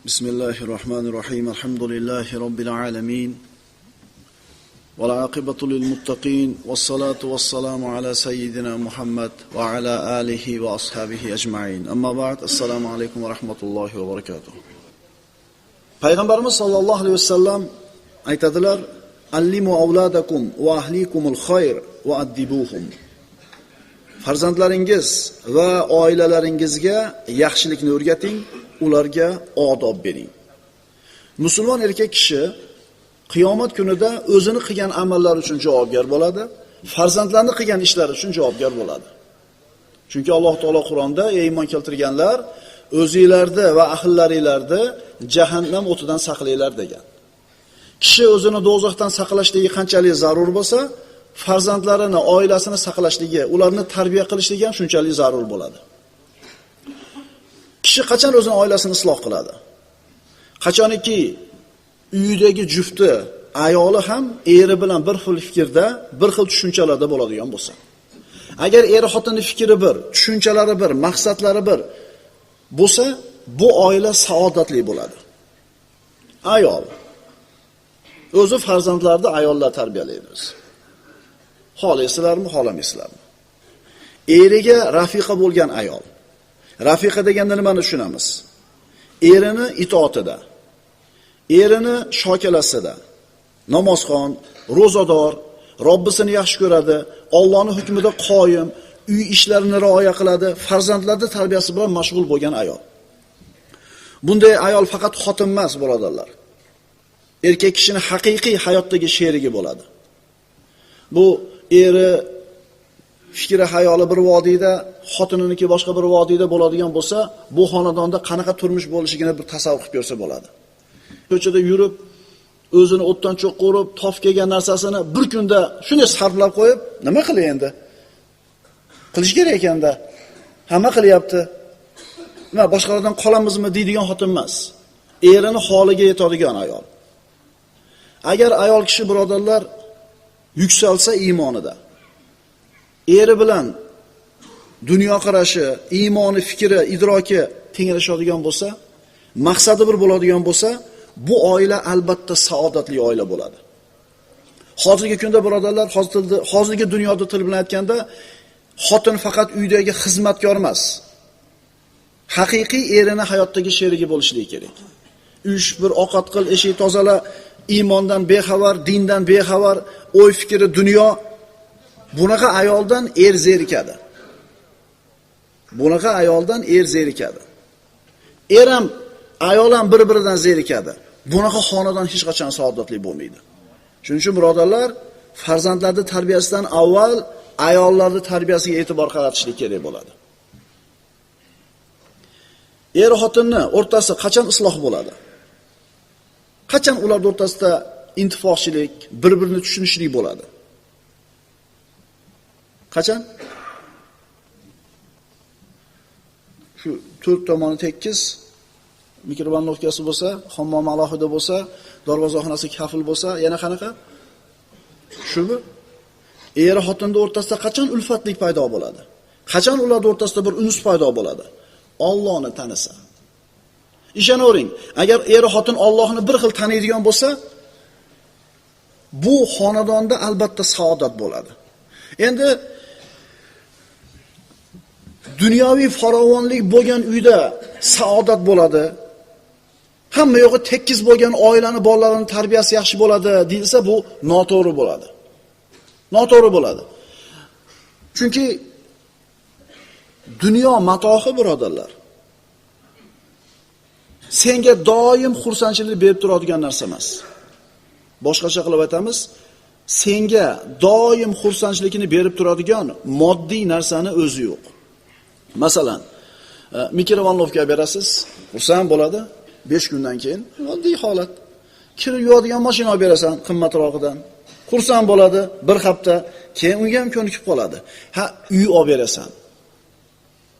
Bismillahirrahmanirrahim. Alhamdulillahi rabbil alamin. Wal aqibatu lil muttaqin. Wassalatu wassalamu ala sayyidina Muhammad wa ala alihi wa ashabihi ajma'in. Amma ba'd. Assalomu alaykum va rahmatullohi va barakatuh. Payg'ambarimiz sollallohu alayhi vasallam aytadilar: "Allimu auladakum va ahlikumul khayr va addibuhum." Farzandlaringiz va oilalaringizga yaxshilikni o'rgating, ularga odob bering. Musulmon erkak kishi qiyomat kunida o'zini qilgan amallari uchun javobgar bo'ladi, farzandlarni qilgan ishlari uchun javobgar bo'ladi. Chunki Alloh taolo Qur'onda: "Ey iymon keltirganlar, o'zingizlarni va ahllaringlarni jahannam o'tidan saqlanglar" degan. Kishi o'zini do'zaxdan saqlashligi qanchalik zarur bo'lsa, farzandlarini, oilasini saqlashligi, ularni tarbiya qilishligi ham shunchalik zarur bo'ladi. Kishi qachon o'zini oilasini isloh qiladi? Qachoniki uyidagi jufti, ayoli ham eri bilan bir xil fikrda, bir xil tushunchalarda bo'ladigan bo'lsa. Agar eri xotinning fikri bir, tushunchalari bir, maqsadlari bir bo'lsa, bu oila saodatli bo'ladi. Ayol o'zi farzandlarni ayollar tarbiyalaydi. Xohlaysizlarmi, xohlamaysizlarmi? Eriga rafiqa bo'lgan ayol. Rafiqa deganda nimani tushunamiz? Erini itoatida, erini shokalasida, namozxon, ro'zador, Robbisini yaxshi ko'radi, Allohning hukmida qoyim, uy ishlarini rioya qiladi, farzandlarning tarbiyasi bilan mashg'ul bo'lgan ayol. Bunday ayol faqat xotin emas, birodarlar. Erkak kishining haqiqiy hayotdagi sherigi bo'ladi. Bu eri fikri hayoli bir vodiyda, xotininiki boshqa bir vodiyda bo'ladigan bo'lsa, bu xonadonda qanaqa turmush bo'lishigini bir tasavvur qilib ko'rsa bo'ladi. Ko'chada yurib, o'zini o'tdan cho'qqa urib, tof kelgan narsasini bir kunda shunday sarflab qo'yib, nima qilay endi? Qilish kerak ekanda. Hamma qilyapti. Nima boshqalardan qolamizmi deydigan xotin emas. Erini holiga yetadigan ayol. Agar ayol kishi, birodarlar, yuksalsa iymonida, eri bilan dunyo qarashi, iymoni, fikri, idroki tenglashadigan bo'lsa, maqsadi bir bo'ladigan bo'lsa, bu oila albatta saodatli oila bo'ladi. Hozirgi kunda, birodarlar, hozirgi dunyoda til bilan aytganda, xotin faqat uydagi xizmatkor emas. Haqiqiy erini hayotdagi sherigi bo'lishligi kerak. Uy bir ovqat qil, eshik tozala, iymondan bexabar, dindan bexabar, o'y fikri, dunyo. Bunaqa ayoldan er zerikadi. Bunaqa ayoldan er zerikadi. Er ham, ayol ham bir-biridan zerikadi. Bunaqa xonadon hech qachon saodatli bo'lmaydi. Shuning uchun, birodarlar, farzandlarning tarbiyasidan avval ayollarning tarbiyasiga e'tibor qaratishlik kerak bo'ladi. Er xotinni o'rtasi qachon isloh bo'ladi? Qachon ular o'rtasida intifoqchilik, bir-birini tushunishlik bo'ladi? Qachon? Shu to'rt tomoni tekis, mikrovalnovkasi bo'lsa, hammom alohida bo'lsa, darvozaxonasi kafil bo'lsa, yana qanaqa? Shumi? Er xotinning o'rtasida qachon ulfatlik paydo bo'ladi? Qachon ular o'rtasida bir unus paydo bo'ladi? Allohni tanisa. Ishonavering, agar er xotin Allohni bir xil taniydigan bo'lsa, bu xonadonda albatta saodat bo'ladi. Endi dunyoviy farovonlik bo'lgan uyda saodat bo'ladi. Hamma yo'g'i tekis bo'lgan oilani, bolalarini tarbiyasi yaxshi bo'ladi deyilsa, bu noto'g'ri bo'ladi. Noto'g'ri bo'ladi. Chunki dunyo matohi, birodarlar, senga doim xursandchilik berib turadigan narsa emas. Boshqacha qilib aytamiz, senga doim xursandchilikni berib turadigan moddiy narsani o'zi yo'q. Masalan, mikrovalnovka berasiz, xursand bo'ladi, 5 kundan keyin oddiy holat. Kirib yuvadigan mashina olib berasan qimmatroqidan, xursand bo'ladi, bir hafta, keyin unga ham ko'nikib qoladi. Ha, uy olib berasan.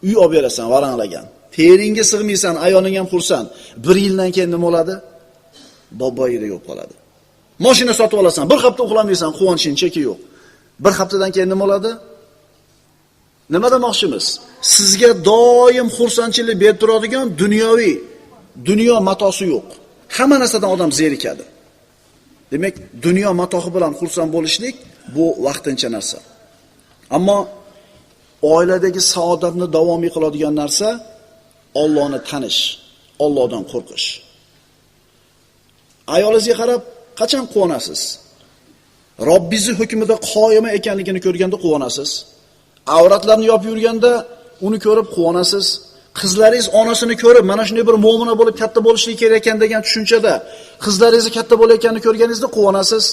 Uy olib berasan varanglagan. Teringga sig'maysan, ayoling ham xursand. 1 yildan keyin nima bo'ladi? Boboyida yo'q qoladi. Mashina sotib olasan, bir hafta uxlamaysan, quvonching cheki yo'q. Bir haftadan keyin nima bo'ladi? Nima demoqchimiz? Sizga doim xursandchilik berib turadigan dunyoviy dunyo matosi yo'q. Hamma narsadan odam zerikadi. Demak, dunyo matohi bilan xursand bo'lishlik bu vaqtincha narsa. Ammo oiladagi saodatni davomiy qiladigan narsa Allohni tanish, Allohdan qo'rqish. Ayolingizga qarab qachon quvonasiz? Robbingiz hukmida qoyima ekanligini ko'rganda quvonasiz. Avratlarni yopib yurganda uni ko'rib quvonasiz. Qizlaringiz onasini ko'rib, mana shunday bir mo'mina bo'lib katta bo'lishligi kerak ekan degan tushunchada qizlaringiz katta bo'layotganini ko'rganingizda quvonasiz.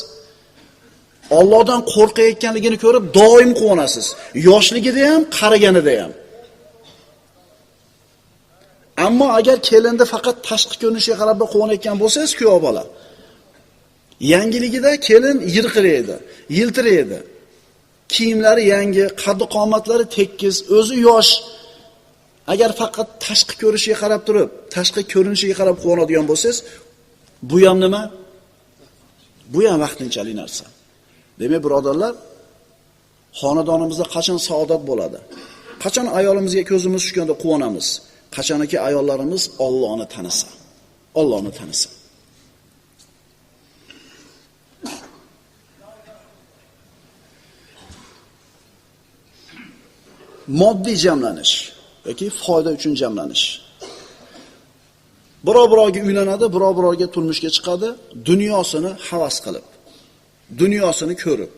Allohdan qo'rqayotganligini ko'rib doim quvonasiz. Yoshligida ham, qariganida ham. Ammo agar kelinda faqat tashqi ko'rinishiga qarab quvonayotgan bo'lsangiz, kuyov bola, yangiligida kelin yirqiraydi, yiltiraydi. Kiyimlari yangi, qaddi-qomatlari tekis, o'zi yosh. Agar faqat tashqi ko'rinishiga qarab turib, tashqi ko'rinishiga qarab quvonadigan bo'lsangiz, bu ham nima? Bu ham vaqtinchalik narsa. Demak, birodarlar, xonadonimizda qachon saodat bo'ladi? Qachon ayolimizga ko'zimiz tushganda quvonamiz? Qachonki ayollarimiz Allohni tanisa. Allohni tanisa. Moddiy jamlanish yoki foyda uchun jamlanish. Birov-birovga uylanadi, birov-birovga turmushga chiqadi, dunyosini havas qilib, dunyosini ko'rib,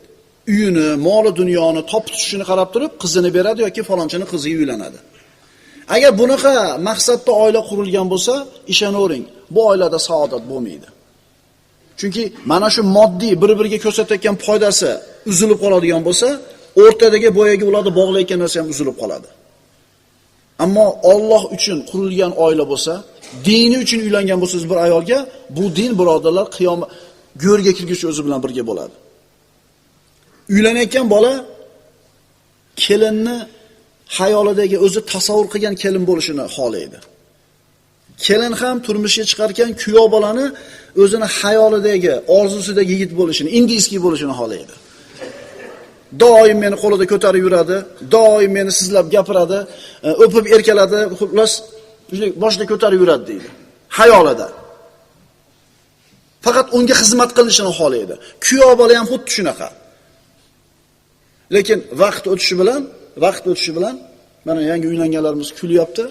uyini, moli dunyoni topib tutishini qarab turib, qizini beradi yoki falonchini qiziga uylanadi. Agar bunaqa maqsadda oila qurilgan bo'lsa, ishonavering, bu oilada saodat bo'lmaydi. Chunki mana shu moddiy bir-biriga ko'rsatayotgan foydasi uzilib qoladigan bo'lsa, o'rtadagi boyagi ularni bog'layotgan narsa ham uzilib qoladi. Ammo Alloh uchun qurilgan oila bo'lsa, dini uchun uylangan bo'lsangiz bir ayolga, bu din birodarlar qiyomat go'rga kirgich o'zi bilan birga bo'ladi. Uylanayotgan bola kelinni hayolidagi o'zi tasavvur qilgan kelin bo'lishini xohlaydi. Kelin ham turmushga chiqargan kuyov bolani o'zini hayolidagi, orzusidagi yigit bo'lishini, indiyskiy bo'lishini xohlaydi. Doim meni qo'lida ko'tarib yuradi, doim meni sizlab gapiradi, o'pib erkaladi, xullas boshida ko'tarib yuradi deydi. Hayolida. Faqat unga xizmat qilishini xohlaydi. Kuyov bola ham xuddi shunaqa. Lekin vaqt o'tishi bilan mana yangi uylanganlarimiz kulyapti.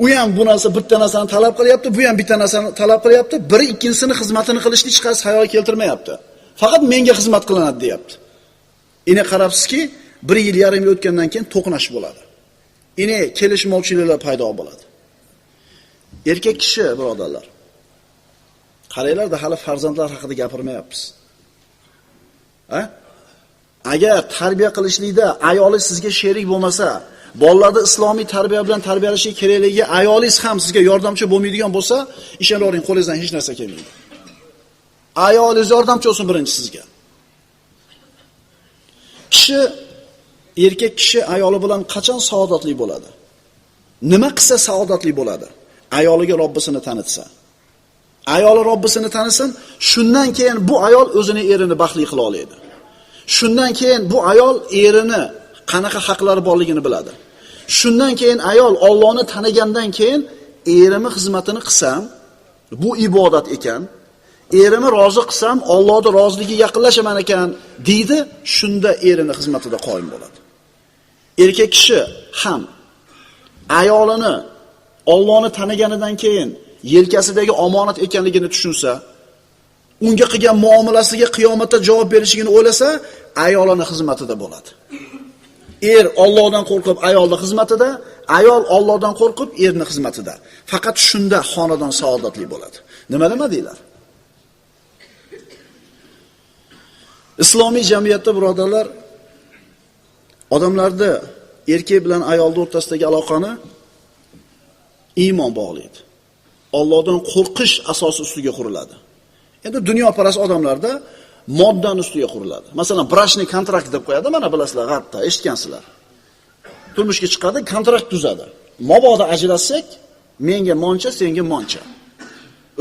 U ham bu narsa bitta narsani talab qilyapti, bu ham bitta narsani talab qilyapti. Biri ikkinchisini xizmatini qilishni hech qaysi xayol keltirmayapti. Faqat menga xizmat qilinadi, deyapti. Ine qarabsizki, 1 yil yarim yil o'tgandan keyin to'qnash bo'ladi. Ine kelishmovchiliklar paydo bo'ladi. Erkak kishi, birodarlar, qaranglar-da, hali farzandlar haqida gapirmayapmiz. Agar tarbiya qilishlikda ayolingiz sizga sherik bo'lmasa, bolalarni islomiy tarbiya bilan tarbiyalashi kerakligi ayolingiz ham sizga yordamchi bo'lmaydigan bo'lsa, ishonavering, qo'lingizdan hech narsa kelmaydi. Ayolingiz yordamchi bo'lsin birinchi sizga. Erkak kishi ayoli bilan qachon saodatli bo'ladi? Nima qilsa saodatli bo'ladi? Ayoliga Robbisini tanitsa. Ayoli Robbisini tanisin, shundan keyin bu ayol o'zini erini baxtli qila oladi. Shundan keyin bu ayol erini qanaqa haqlari borligini biladi. Shundan keyin ayol Allohni tanigandan keyin erimni xizmatini qilsam, bu ibodat ekan. Erimni rozi qilsam, Allohning roziligiga yaqinlashaman ekan, deydi, shunda erini xizmatida qoyim bo'ladi. Erkak kishi ham ayolini Allohni taniganidan keyin yelkasidagi omonat ekanligini tushunsa, unga qilgan muomalasiga qiyomatda javob berishini o'ylasa, ayolining xizmatida bo'ladi. Er Allohdan qo'rqib ayolning xizmatida, ayol Allohdan qo'rqib erning xizmatida. Faqat shunda xonadon saodatli bo'ladi. Nima demadinglar? Islomiy jamiyatda, birodarlar, odamlarda erkak bilan ayolning o'rtasidagi aloqani iymon bog'laydi. Allohdan qo'rqish asosi ustiga quriladi. Endi dunyoparast odamlarda moddan ustiga quriladi. Masalan, brashniy kontrakt deb qo'yadi, mana bilasizlar, g'aribda eshitgansizlar. Turmushga chiqadi, kontrakt tuzadi. Mabodo ajrashsak, menga moncha, senga moncha.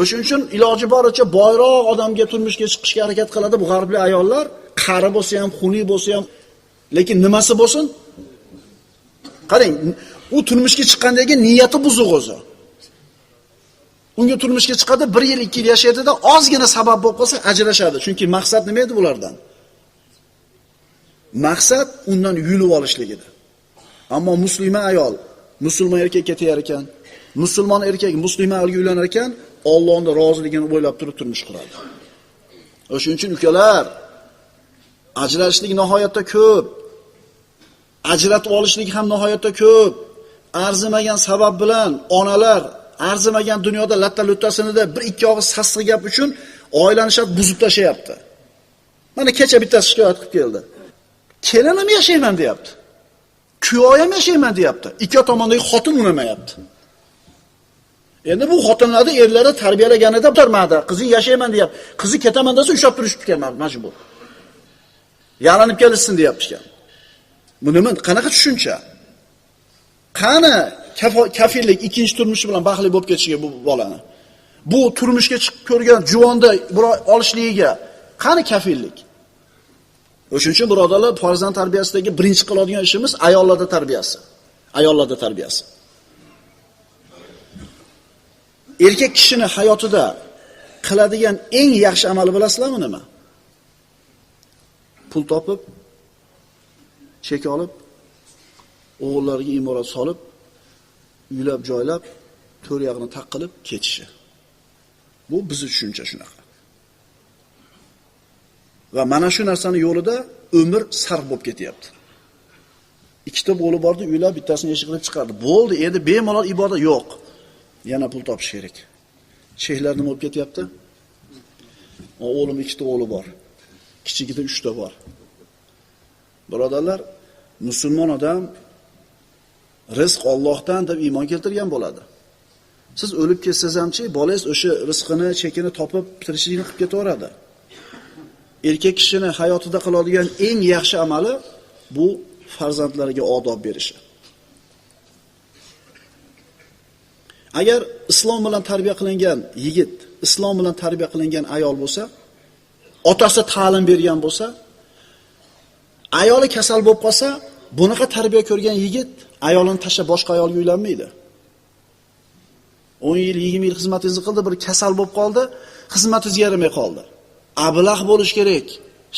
O'shuning uchun iloji boricha boyroq odamga turmushga chiqishga harakat qiladi bu g'arbli ayollar, qari bo'lsa ham, xunuk bo'lsa ham, lekin nimasi bo'lsin? Qarang, U turmushga chiqqandagi niyati buzuq o'zi. Unga turmushga chiqadi, 1 yil, 2 yil yashaydida ozgina sabab bo'lib qolsa ajrashadi. Chunki maqsad nima edi bulardan? Maqsad undan yulib olishlik edi. Ammo musulmon ayol musulmon erkakka tegar ekan, musulmon erkak musulmon ayolga uylanar ekan, Allohning roziligini o'ylab turib turmush quradi. O'shuning uchun ukalar, ajrashishlik nihoyatda ko'p. Ajratib olishlik ham nihoyatda ko'p. Arzimagan sabab bilan onalar arzimagan dunyoda latta-luttasida 1-2 og'iz sassiq gap uchun oilani shart buzib tashayapti. Mana kecha bittasi shikoyat qilib keldi. Kelinim yashayman deyapti. Kuyoyam yashayman deyapti. Ikki tomondagi xotin unamayapti. Endi bu xotinlarni erlari tarbiyalaganida turmadi. Qizi yashayman deyapti. Qizi ketaman desa ushlab turishib kelmadi, majbur. Yalanib kelishsin deyapti ekan. Bu nima? Qanaqa tushuncha? Qani kafillik ikkinchi turmushi bilan baxtli bo'lib ketishiga bu bolani? Bu turmushga chiqib ko'rgan juvonda bir olishligiga qani kafillik? O'shuning uchun birodarlar, farzand tarbiyasidagi birinchi qiladigan ishimiz ayollarda tarbiyasi. Ayollarda tarbiyasi. Erkak kishini hayotida qiladigan eng yaxshi amali bilasizlarmi nima? Pul topib, chek olib, o'g'illariga imorat solib, uylab joylab, to'r yog'ini taqilib ketishi. Bu bizning tushuncha shunaqa. Va mana shu narsani yo'lida umr sarf bo'lib ketyapti. Ikkita bo'li bordi, uylab bittasini eshikdan chiqardi. Bo'ldi, endi bemalol ibodat yo'q. Yana pul topish kerak. Shehlar nima bo'lib ketyapti? O'g'lim 2 ta o'g'li bor. Kichigida 3 ta bor. Birodarlar, musulmon odam rizq Allohdan deb iymon keltirgan bo'ladi. Siz o'lib ketsangiz hamchi, bolangiz o'sha rizqini, chekini topib tirishligini qilib ketaveradi. Erkak kishining hayotida qiladigan eng yaxshi amali bu farzandlariga odob berishi. Agar islom bilan tarbiya qilingan yigit, islom bilan tarbiya qilingan ayol bo'lsa, otasi ta'lim bergan bo'lsa, ayoli kasal bo'lib qolsa, bunaqa tarbiya ko'rgan yigit ayolini tashlab boshqa ayolga uylanmaydi. 10 yil, 20 yil xizmatingizni qildi, bir kasal bo'lib qoldi, xizmatingiz yaramay qoldi. Ablah bo'lish kerak.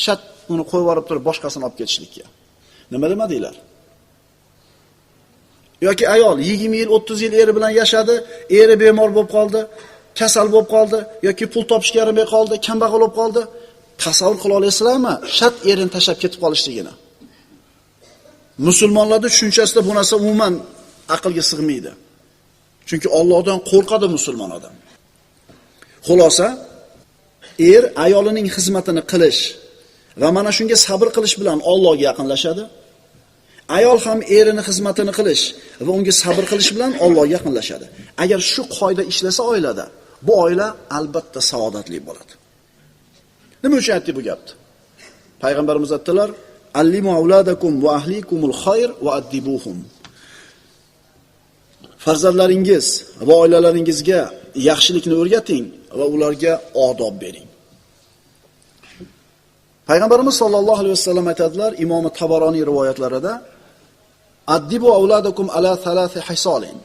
Shat uni qo'yib yuborib turib boshqasini olib ketishlikka. Nima demadinglar? Yoki ayol 20 yil, 30 yil eri bilan yashadi, eri bemor bo'lib qoldi, kasal bo'lib qoldi yoki pul topishga yaramay qoldi, kambag'al bo'lib qoldi. Tasavvur qila olasizlarmi? Shat erini tashlab ketib qolishligini. Musulmonlarning tushunchasida bu narsa umuman aqlga sig'maydi. Chunki Allohdan qo'rqadi musulmon odam. Xulosa, er ayolining xizmatini qilish va mana shunga sabr qilish bilan Allohga yaqinlashadi. Ayol ham erining xizmatini qilish va unga sabr qilish bilan Allohga yaqinlashadi. Agar shu qoida ishlasa oilada, bu oila albatta saodatli bo'ladi. Nima uchun aytdi bu gapni? Payg'ambarimiz aytdilar: "Allimu auladakum va ahlikumul khayr va addibuhum." Farzandlaringiz va oilalaringizga yaxshilikni o'rgating va ularga odob bering. Payg'ambarimiz sollallohu alayhi vasallam aytadilar, Imom Tabaroniy rivoyatlarida: "Addibu auladakum ala thalathi hisolin."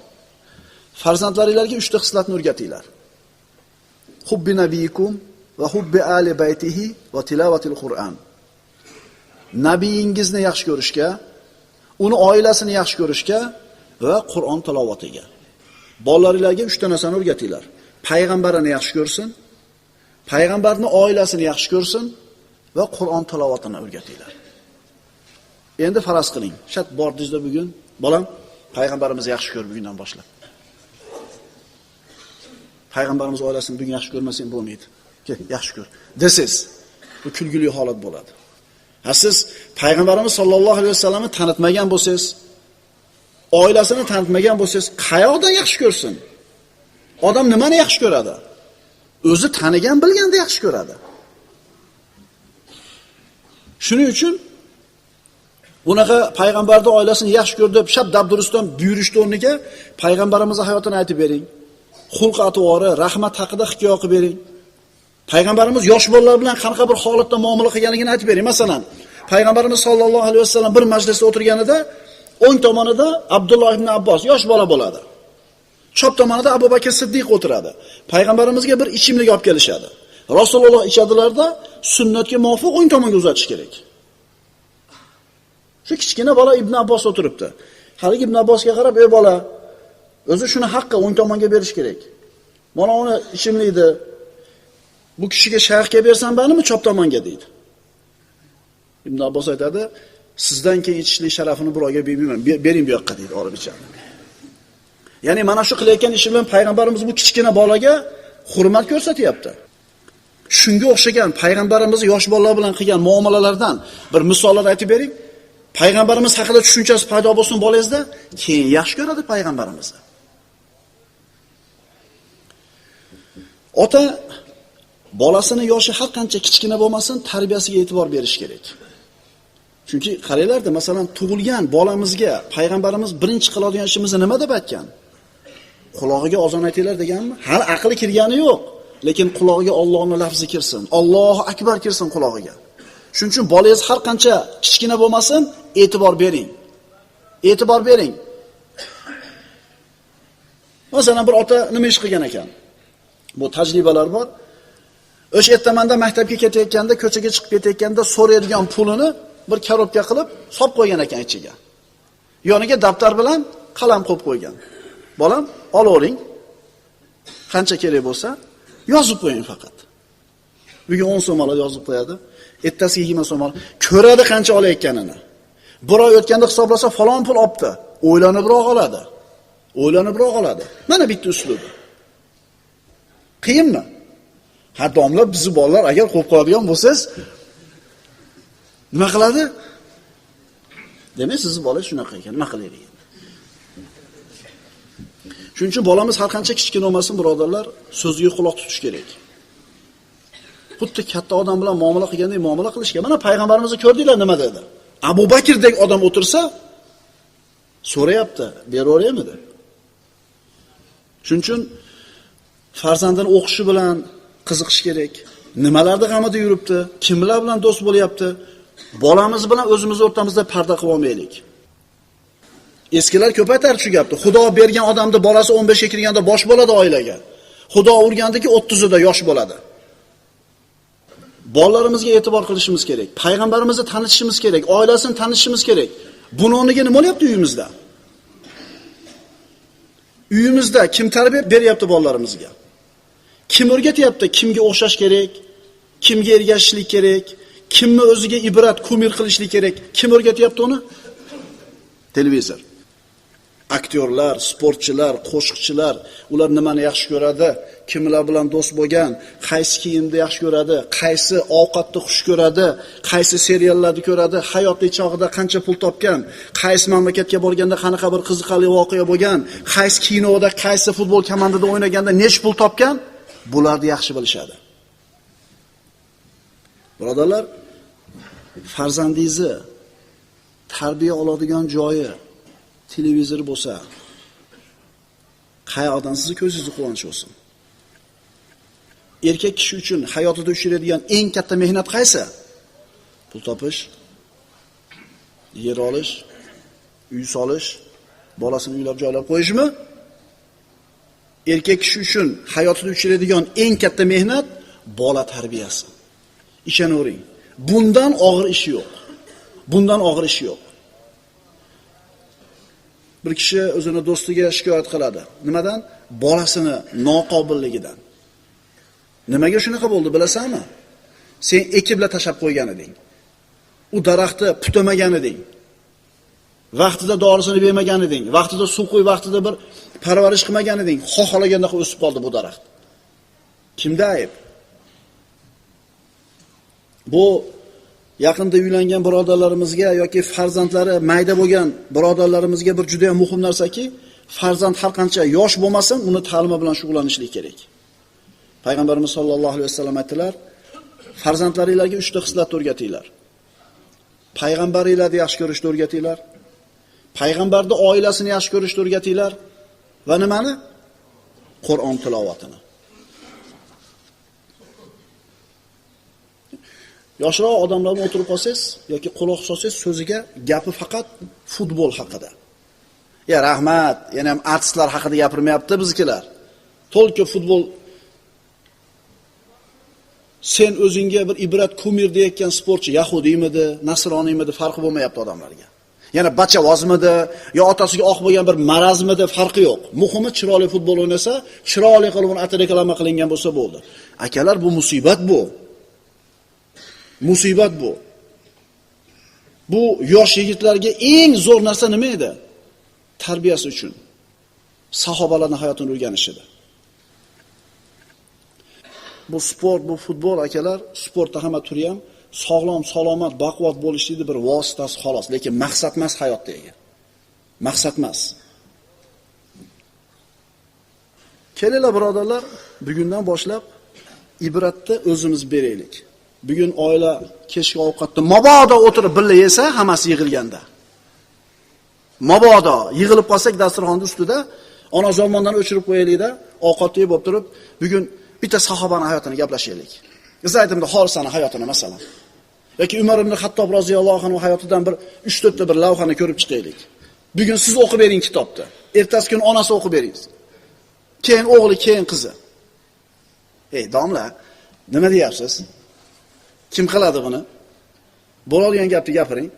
Farzandlaringizga 3 ta xislatni o'rgatinglar. Hubbi nabiyikum va hubbi ali baytihi va tilovatil Qur'on. Nabiyingizni yaxshi ko'rishga, uni oilasini yaxshi ko'rishga va Qur'on tilovatiga. Bolalaringizga 3 ta narsani o'rgatinglar. Payg'ambarini yaxshi ko'rsin, payg'ambarning oilasini yaxshi ko'rsin va Qur'on tilovatini o'rgatinglar. Endi faraz qiling, shat bordingizda bugun, bolam, payg'ambarimizni yaxshi ko'r bugundan boshlab. Payg'ambarimiz oilasini bugun yaxshi ko'rmasang bo'lmaydi. Kel, yaxshi ko'r. Desiz, bu kulgili holat bo'ladi. Ha siz payg'ambarimiz sollallohu alayhi vasallamni tanitmagan bo'lsangiz, oilasini tanitmagan bo'lsangiz, qayoqdan yaxshi ko'rsin? Odam nimani yaxshi ko'radi? O'zi tanigan, bilganda yaxshi ko'radi. Shuning uchun bunaqa payg'ambarning oilasini yaxshi ko'r deb shab dabdurustdan buyurishni o'rniga payg'ambarimizning hayotini aytib bering. Xulq-atvori, rahmat haqida hikoya qilib bering. Payg'ambarimiz yosh bolalar bilan qanaqa bir holatda muomala qilganligini aytib bering. Masalan, payg'ambarimiz sollallohu alayhi vasallam bir majlisda o'tirganida o'ng tomonida Abdulloh ibn Abbos yosh bola bo'ladi. Chap tomonida Abu Bakr Siddiq o'tiradi. Payg'ambarimizga bir ichimlik olib kelishadi. Rasululloh ichadilarda, sunnatga muvofiq o'ng tomonga uzatish kerak. Shu kichkina bola Ibn Abbos o'tiribdi. Haligi Ibn Abbosga qarab, "Ey bola, o'zi shuni haqqi o'ng tomonga berish kerak. Mana uni ichimlikni bu kishiga shayxga bersam bo'lmadimi, chap tomonga?" deydi. Ibn Abbos aytadi, "Sizdan keyin ichishlik sharafini birovga bermayman. Bering bu yoqqa" deydi, olib ichadi. Ya'ni mana shu qilayotgan ishi bilan payg'ambarimiz bu kichkina bolaga hurmat ko'rsatyapti. Shunga o'xshagan payg'ambarimiz yosh bolalar bilan qilgan muomalalardan bir misollar aytib bering. Payg'ambarimiz haqida tushunchasi paydo bo'lsin bolangizda, keyin yaxshi ko'radi payg'ambarimizni. Ota bolasini yoshi har qancha kichkina bo'lmasin, tarbiyasiga e'tibor berish kerak. Chunki qaranglar-da, masalan, tug'ilgan bolamizga payg'ambarimiz birinchi qiladigan ishimiz nima deb aytgan? Qulog'iga ozon aytinglar deganmi? Hali aqli kirgani yo'q, lekin qulog'iga Allohning lafzi kirsin, Allohu akbar kirsin qulog'iga. Shuning uchun bolangiz har qancha kichkina bo'lmasin, e'tibor bering. E'tibor bering. Masalan, bir ota nima ish qilgan ekan? Bu tajribalar bor. O'sha ertamanda maktabga ketayotganda, ko'chaga chiqib ketayotganda so'raydigan pulini bir korobka qilib solib qo'ygan ekan ichiga. Yoniga daftar bilan qalam qo'yib qo'ygan. Bolam, olavering. Qancha kerak bo'lsa, yozib qo'ying faqat. Bugun 10 so'm olib yozib qo'yadi. Ertasiga 20 so'm olib, ko'radi qancha olayotganini. Bir oy o'tganda hisoblasa falon pul olibdi. O'ylanibroq oladi. O'ylanibroq oladi. Mana bitta uslubi. Qiyinmi? Ha, domla bizni bolalar agar qo'yib qo'yadigan bo'lsangiz, nima qiladi? Demak, sizni bolangiz shunaqa ekan, nima qilaylik? Shuning uchun bolamiz har qancha kichkina bo'lmasin, birodarlar, so'ziga quloq tutish kerak. Xuddi katta odam bilan muomala qilgandek muomala qilishga. Mana payg'ambarimizni ko'rdinglar nima dedi? Abu Bakrdek odam o'tirsa, so'rayapti, beraveraymi? Shuning uchun farzandini o'qishi bilan qiziqish kerak. Nimalarda g'amida yuribdi, kimlar bilan do'st bo'lyapti? Bolamiz bilan o'zimiz o'rtamizda parda qilib olmaylik. Eskilar ko'p aytar shu gapni. Xudo bergan odamni bolasi 15 ga kirganda bosh bo'ladi oilaga. Xudo urgandiki 30 da yosh bo'ladi. Bolalarimizga e'tibor qilishimiz kerak. Payg'ambarimizni tanishimiz kerak, oilasini tanishimiz kerak. Buni o'rniga nima bo'lyapti uyimizda? Uyimizda kim tarbiya beryapti bolalarimizga? Kim o'rgatyapti? Kimga o'xshash kerak? Kimga ergashishlik kerak? Kimni o'ziga ibrat, kumir qilishlik kerak? Kim o'rgatyapti uni? Televizor. Aktyorlar, sportchilar, qo'shiqchilar, ular nimani yaxshi ko'radi, kimlar bilan do'st bo'lgan, qaysi kiyimni yaxshi ko'radi, qaysi ovqatni xush ko'radi, qaysi seriallarni ko'radi, hayotlik chog'ida qancha pul topgan, qaysi mamlakatga borganda qanaqa bir qiziqarli voqea bo'lgan, qaysi kinoda, qaysi futbol komandasida o'ynaganda nech pul topgan, bularni yaxshi bilishadi. Birodarlar, farzandingizni tarbiya oladigan joyi televizor bo'lsa, qayoqdan sizni ko'zingizni quvonch bo'lsin. Erkak kishi uchun hayotida uchraydigan eng katta mehnat qaysi? Pul topish, yer olish, uy solish, bolasini uylab joylab qo'yishmi? Erkak kishi uchun hayotida uchraydigan eng katta mehnat bola tarbiyasi. Ishonavering. Bundan og'ir ish yo'q. Bundan og'ir ish yo'q. Bir kishi o'zini do'stiga shikoyat qiladi. Nimadan? Bolasini noqobilligidan. Nimaga shunaqa bo'ldi bilasanmi? Sen ekibla tashab qo'ygan eding. U daraxtni putamagan eding. Vaqtida dorisini bermagan eding. Vaqtida suv qo'y, vaqtida bir parvarish qilmagan eding. Xohlaganda o'sib qoldi bu daraxt. Kimda ayb? Bu yaqinda uylangan birodarlarimizga yoki farzandlari mayda bo'lgan birodarlarimizga bir juda ham muhim narsaki, farzand har qancha yosh bo'lmasin, uni ta'limi bilan shug'ullanishlik kerak. Payg'ambarimiz sollallohu alayhi vasallam aytdilar, farzandlaringizga 3 ta xislatni o'rgatinglar. Payg'ambaringizni yaxshi ko'rishni o'rgatinglar. Payg'ambarning oilasini yaxshi ko'rishni o'rgatinglar va nimani? Qur'on tilovatini. Yoshroq odamlar bilan o'tirib qolsangiz yoki quloq solsangiz so'ziga gapi faqat futbol haqida. Ya rahmat, yana ham artistlar haqida gapirmayapti bizkilar. To'lki futbol sen o'zingga bir ibrat kumir deyotgan sportchi yahudiymidi, nasroniymidi farqi bo'lmayapti odamlarga. Yana bachavozmidi, yo otasiga oq bo'lgan bir marazmidi farqi yo'q. Muhimi chiroyli futbol o'ynasa, chiroyli qilib uni reklama qilingan bo'lsa bo'ldi. Akalar, bu musibat bu. Musibat bu. Bu yosh yigitlarga eng zo'r narsa nima edi? Tarbiyasi uchun. Sahobalarning hayotini o'rganishidi. Bu sport, bu futbol akalar, sportda hamma turi ham sog'lom, salomat, baquvvat bo'lishlikning bir vositasi xolos, lekin maqsad emas hayotdagi. Maqsad emas. Kelinglar birodarlar, bugundan boshlab ibratni o'zimiz beraylik. Bugun oila kechki ovqatda mabodo o'tirib birga yesa, hammasi yig'ilganda. Mabodo yig'ilib qolsak dasturxonning ustida ona zamondan o'chirib qo'yaylik-da, ovqat yeb bo'lib turib, bugun bitta sahobaning hayotini gaplashaylik. Zayd ibn Horisaning hayotini masalan. Yoki Umar ibn Xattob roziyallohu anhu hayotidan bir 3-4 ta bir lavhani ko'rib chiqaylik. Bugun siz o'qib bering kitobni. Ertasi kun onasi o'qib beringiz. Keyin o'g'li, keyin qizi. Ey domla, nima deyapsiz? Kim qiladi buni? Bo'ladigan gapni gapiring.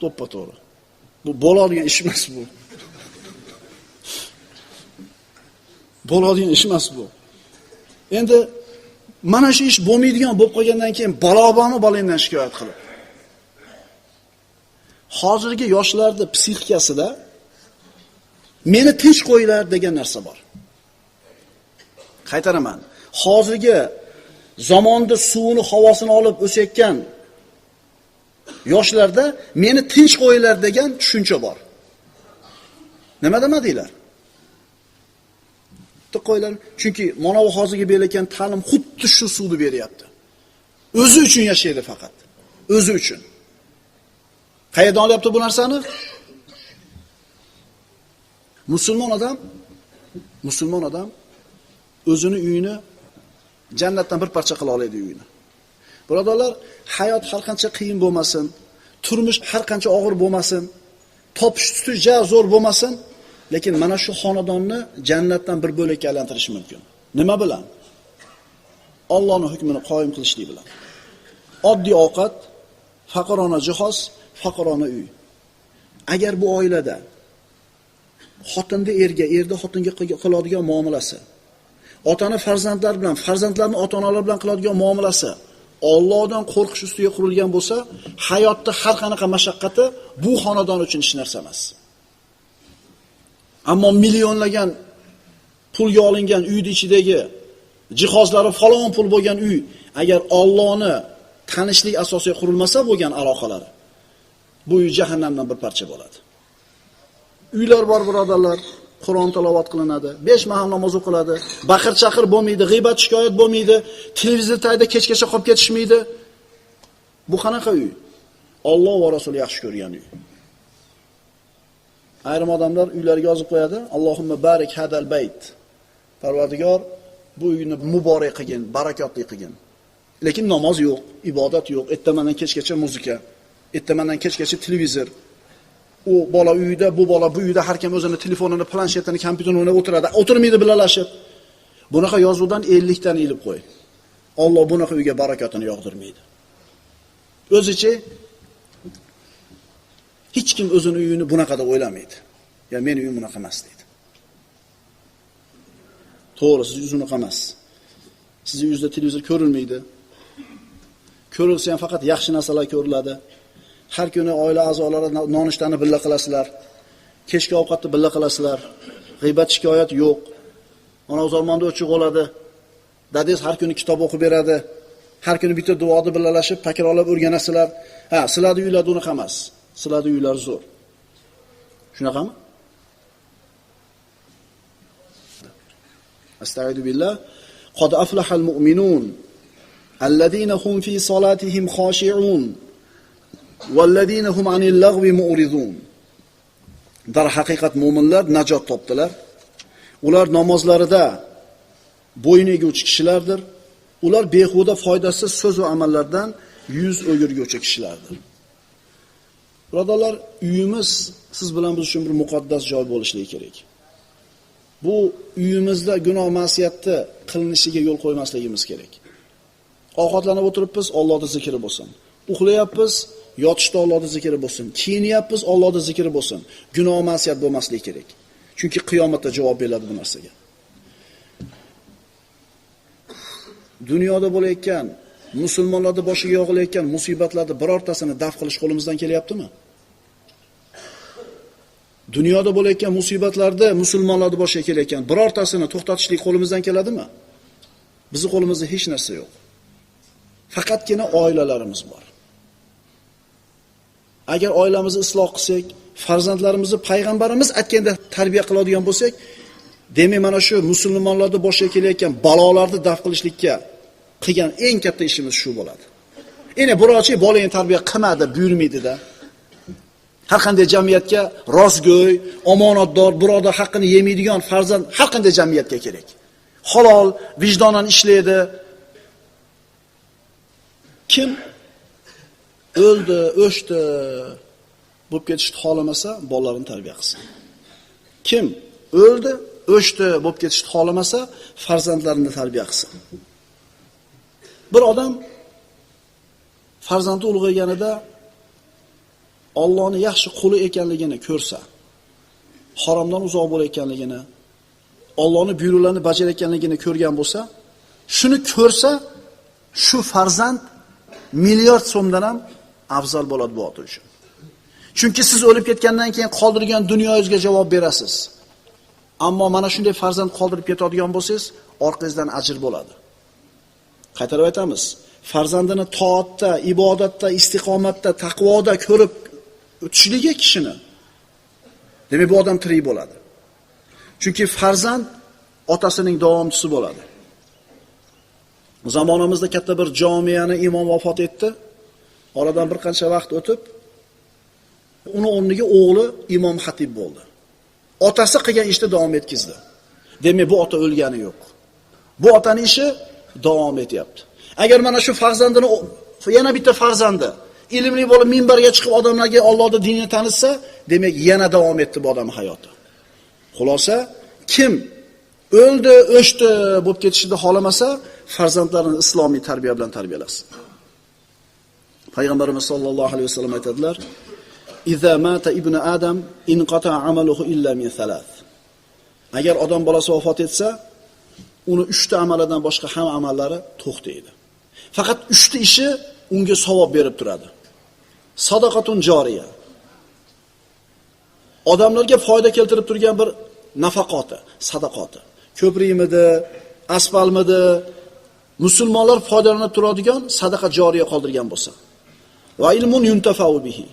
To'ppa-to'g'ri. Bu bo'ladigan ish emas bu. Bo'ladigan ish emas bu. Endi mana shu ish bo'lmaydigan bo'lib qolgandan keyin baloboni bolamdan shikoyat qilib. Hozirgi yoshlarda psixikasida meni tinch qo'yinglar degan narsa bor. Qaytaraman. Hozirgi zamonda suvini, havosini olib o'sayotgan yoshlarda meni tinch qo'yinglar degan tushuncha bor. Nima demadinglar? Qo'ylar. Chunki mana bu hozirgi berilgan ta'lim xuddi shu suvni beryapti. O'zi uchun yashaydi faqat. O'zi uchun. Qayerdan olyapti bu narsani? Musulmon odam o'zini uyini jannatdan bir parcha qila oladi uyini. Birodarlar, hayot har qancha qiyin bo'lmasin, turmush har qancha og'ir bo'lmasin, topish tutish zo'r bo'lmasin, lekin mana shu xonadonni jannatdan bir bo'lakka aylantirish mumkin. Nima bilan? Allohning hukmini qoyim qilishlik bilan. Oddiy ovqat, faqirona jihoz, faqirona uy. Agar bu oilada xotinni erga, erda xotinga qiladigan muomalasi, otani farzandlar bilan, farzandlarni ota-onalar bilan qiladigan muomalasi Allohdan qo'rqish ustiga qurilgan bo'lsa, hayotda har qanaqa mashaqqati bu xonadon uchun hech narsa emas. Ammo millionlagan pulga olingan uyning ichidagi jihozlari falon pul bo'lgan uy, agar Allohni tanishlik asosiga qurilmasa bo'lgan aloqalari, bu uy jahannamdan bir parcha bo'ladi. Uylar bor birodarlar, Qur'on tilovat qilinadi, 5 mahal namoz o'qiladi, baqir-chaqir bo'lmaydi, g'iybat shikoyat bo'lmaydi, televizor tagida kechgacha qolib ketishmaydi. Bu qanaqa uy? Alloh va Rasul yaxshi ko'rgan uy. Ayrim odamlar uylariga yozib qo'yadi, Allohumma barik hadal bayt. Parvardigor, bu uyni muborak qilgin, barakotli qilgin. Lekin namoz yo'q, ibodat yo'q, ertamandan kechgacha muzika, ertamandan kechgacha televizor. U bola uyida, bu bola bu uyda, har kim o'zini telefonini, planshetini, kompyuterini o'ynab o'tiradi. O'tirmaydi birlashib. Bunaqa yozuvdan 50 dan ilib qo'y. Alloh bunaqa uyga barakotini yog'dirmaydi. O'zicha hech kim o'zini uyini bunaqa deb o'ylamaydi. Ya meni uyim bunaqa emas deydi. To'g'ri, siz uyingiz bunaqa emas. Sizning uyingizda televizor ko'rilmaydi. Ko'rilsa ham faqat yaxshi narsalar ko'riladi. Har kuni oila a'zolari nonushtani birga qilasizlar. Kechki ovqatni birga qilasizlar. G'iybat shikoyat yo'q. Ona o'zarmonda o'chiq bo'ladi. Dadingiz har kuni kitob o'qib beradi. Har kuni bitta duoni birgalashib, takrorlab o'rganasizlar. Ha, sizlarning uylar unaqa emas. Sizlarning uylar zo'r. Shunaqami? Astagfiru billah. Qad aflahal mu'minun alladhina hum fi salatihim khashi'un valladhina hum 'anil lagwi mu'ridun. Dar haqiqat mu'minlar najot topdilar. Ular namozlarida bo'yin eguvchi kishilardir Ular behuda foydasiz so'z va amallardan yuz o'girguvchi kishilardir. Birodarlar, uyimiz siz bilan biz uchun bir muqaddas joy bo'lishi kerak. Bu uyimizda gunoh ma'siyatni qilinishiga yo'l qo'ymasligimiz kerak. Ovqatlanib o'tiribmiz, Allohning zikri bo'lsin. Uxlayapmiz, yotishda Allohning zikri bo'lsin. Kiyinyapmiz, Allohning zikri bo'lsin. Gunoh ma'siyat bo'lmasligi kerak. Chunki qiyomatda javob beriladi bu narsaga. Dunyoda bo'layotgan, musulmonlarning boshiga yog'ilayotgan musibatlarni birortasini daf qilish qo'limizdan kelyaptimi? Dunyoda bo'layotgan musibatlarda musulmonlarning boshiga kelayotgan birortasini to'xtatishlik qo'limizdan keladimi? Bizning qo'limizda hech narsa yo'q. Faqatgina oilalarimiz bor. Agar oilamizni isloh qilsak, farzandlarimizni payg'ambarimiz aytganda tarbiya qiladigan bo'lsak, demak mana shu musulmonlarning boshiga kelayotgan balolarni daf qilishlikka qilgan eng katta ishimiz shu bo'ladi. Endi birochi bolani tarbiya qilmadi, buyurmaydi-da. Har qanday jamiyatga rostgo'y, omonatdor, birodar haqqini yemaydigan farzand har qanday jamiyatga kerak. Halol, vijdonan ishlaydi. Kim o'ldi, o'chdi, bo'lib ketishni xohlamasa, bolalarini tarbiya qilsin. Kim o'ldi, o'chdi, bo'lib ketishni xohlamasa, farzandlarini tarbiya qilsin. Bir odam farzandi ulg'ayganida Allohning yaxshi quli ekanligini ko'rsa, haromdan uzoq bo'layotganligini, Allohning buyruqlarini bajarayotganligini ko'rgan bo'lsa, shuni ko'rsa, shu farzand milliard so'mdan ham afzal bo'ladi bu ota uchun. Chunki siz o'lib ketgandan keyin qoldirgan dunyoyingizga javob berasiz. Ammo mana shunday farzand qoldirib ketadigan bo'lsangiz, orqangizdan ajr bo'ladi. Qaytarib aytamiz, farzandini toatda, ibodatda, istiqomatda, taqvoda ko'rib o'tishligi kishini, demak bu odam tirik bo'ladi. Chunki farzand otasining davomchisi bo'ladi. Zamonimizda katta bir jomiyani imom vafot etdi. Oradan bir qancha vaqt o'tib, uni o'rniga o'g'li imom xatib bo'ldi. Otasi qilgan ishni davom etkizdi. Demak bu ota o'lgani yo'q. Bu otaning ishi davom etyapti. Agar mana shu farzandini yana bitta farzandi ilmli bo'lib minbarga chiqib odamlarga Allohning dinini tanitsa, demak yana davom etdi bu odamning hayoti. Xulosa, kim o'ldi, o'chdi bo'lib ketishni xohlamasa, farzandlarini islomiy tarbiya bilan tarbiyalasin. Payg'ambarimiz sollallohu alayhi vasallam aytadilar: "Iza mata ibnu Adam inqata amaluhu illa min thalath." Agar odam bolasi vafot etsa, uni 3 ta amalidan boshqa hamma amallari to'xtaydi. Faqat 3 ta ishi unga savob berib turadi. Sadaqatun joriya. Odamlarga foyda keltirib turgan bir nafaqoti, sadaqati. Ko'prikmidi, asfaltmidi, musulmonlar foydalanib turadigan sadaqa joriya qoldirgan bo'lsa. Va ilmun yuntafa'u bihi.